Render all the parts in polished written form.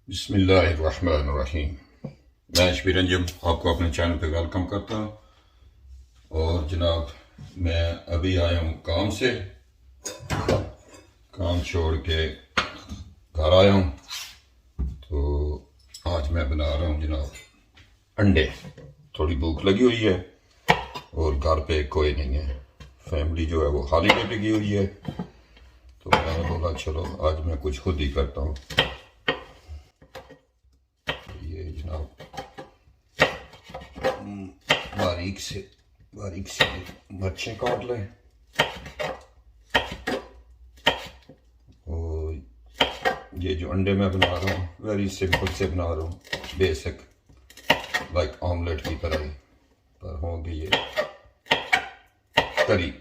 बिस्मिल्लाहिर्रहमानिर्रहीम। मैं शबीर अंजुम आपको अपने चैनल पे वेलकम करता हूँ। और जनाब, मैं अभी आया हूँ काम से, काम छोड़ के घर आया हूँ। तो आज मैं बना रहा हूँ जनाब अंडे। थोड़ी भूख लगी हुई है और घर पे कोई नहीं है, फैमिली जो है वो हॉलीडे पे गई हुई है। तो मैंने बोला चलो आज मैं कुछ खुद ही करता हूँ। ये जनाब बारीक से मिर्चें काट लें और ये जो अंडे मैं बना रहा हूँ वेरी सिंपल से बना रहा हूँ, बेसिक लाइक ऑमलेट की तरह ही, पर होंगे ये करी।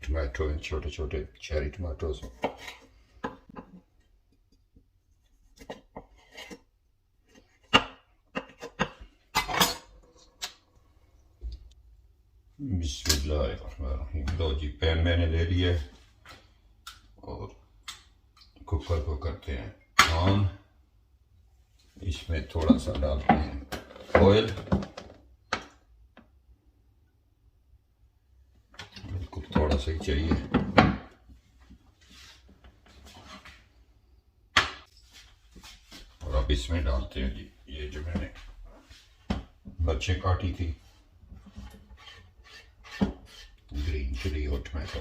टमाटो हैं, छोटे छोटे चेरी टमाटोज। बिस्मिल्लाहिर्रहमानिर्रहीम। लो जी, पैन मैंने ले लिया है और कुकर को करते हैं ऑन। इसमें थोड़ा सा डालते हैं ऑयल, बिल्कुल थोड़ा सा ही चाहिए। और अब इसमें डालते हैं जी ये जो मैंने मिर्चें काटी थी, ग्रीन चिली और टमाटो।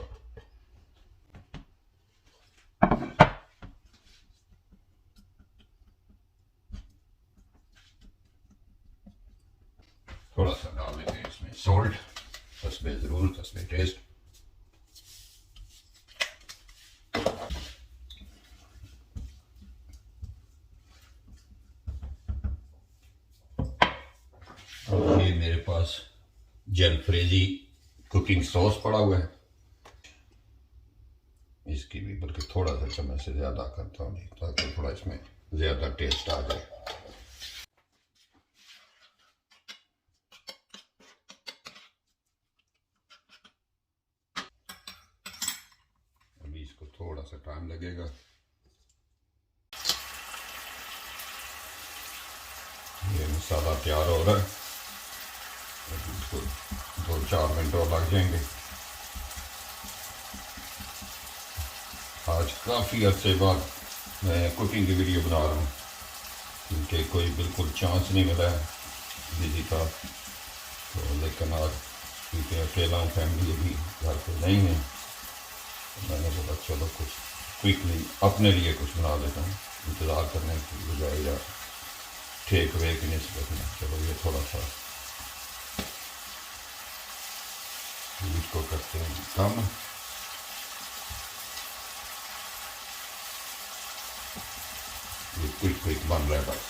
थोड़ा सा डाल लेते हैं इसमें सॉल्ट, हस्बे ज़रूरत, हस्बे टेस्ट। और ये मेरे पास जलफ्रेजी कुकिंग सॉस पड़ा हुआ है, इसकी भी बल्कि थोड़ा सा चम्मच से ज़्यादा करता हूँ ताकि थोड़ा इसमें ज़्यादा टेस्ट आ जाए। अभी इसको थोड़ा सा टाइम लगेगा। ये मसाला तैयार हो रहा है, इसको 2-4 मिनट और लग जाएंगे। आज काफ़ी अरसे बाद मैं कुकिंग की वीडियो बना रहा हूँ क्योंकि कोई बिल्कुल चांस नहीं मिला है बिजी का। तो लेकिन आज क्योंकि अकेला हूँ, फैमिली भी घर पे नहीं है, तो मैंने बोला चलो कुछ क्विकली अपने लिए कुछ बना लेता हूँ, इंतज़ार करने की बजाय या टेक अवे की निस्बत में। चलो ये थोड़ा सा इसको करते हैं कम। ये क्विक बन रहा है बस।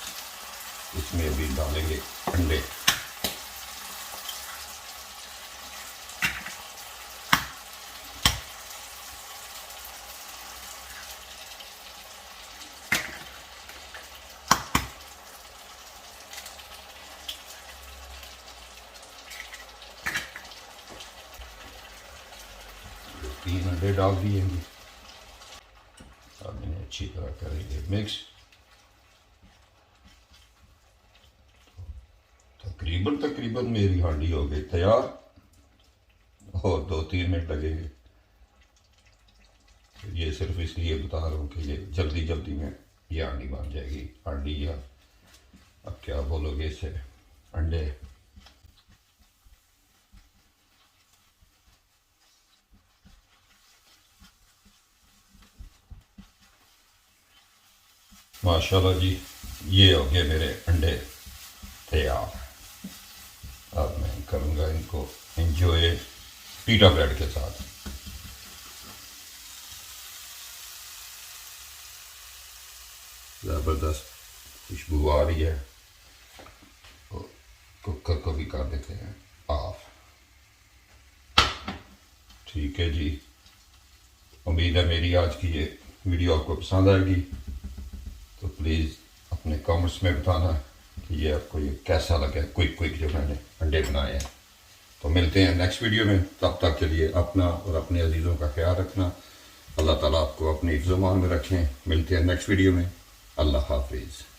इसमें अभी डालेंगे अंडे। तीन अंडे डाल दिए हैं, अब इन्हें अच्छी तरह करेंगे मिक्स। तकरीबन मेरी हांडी हो गई तैयार और 2-3 मिनट लगेंगे। ये सिर्फ इसलिए बता रहा हूँ कि ये जल्दी में ये हांडी बन जाएगी। हांडी या अब क्या बोलोगे इसे, अंडे। माशाल्लाह जी, ये हो गए मेरे अंडे तैयार। अब मैं करूँगा इनको एंजॉय पीटा ब्रेड के साथ। ज़बरदस्त खुशबू आ रही है। तो कुकर को भी कर देते हैं ऑफ। ठीक है जी, उम्मीद है मेरी आज की ये वीडियो आपको पसंद आएगी। तो प्लीज़ अपने कमेंट्स में बताना ये आपको ये कैसा लगा, क्विक क्विक जो मैंने अंडे बनाए हैं। तो मिलते हैं नेक्स्ट वीडियो में, तब तक के लिए अपना और अपने अजीज़ों का ख्याल रखना। अल्लाह ताला आपको अपनी हिफ्ज़-ओ-मान में रखें। मिलते हैं नेक्स्ट वीडियो में। अल्लाह हाफिज़।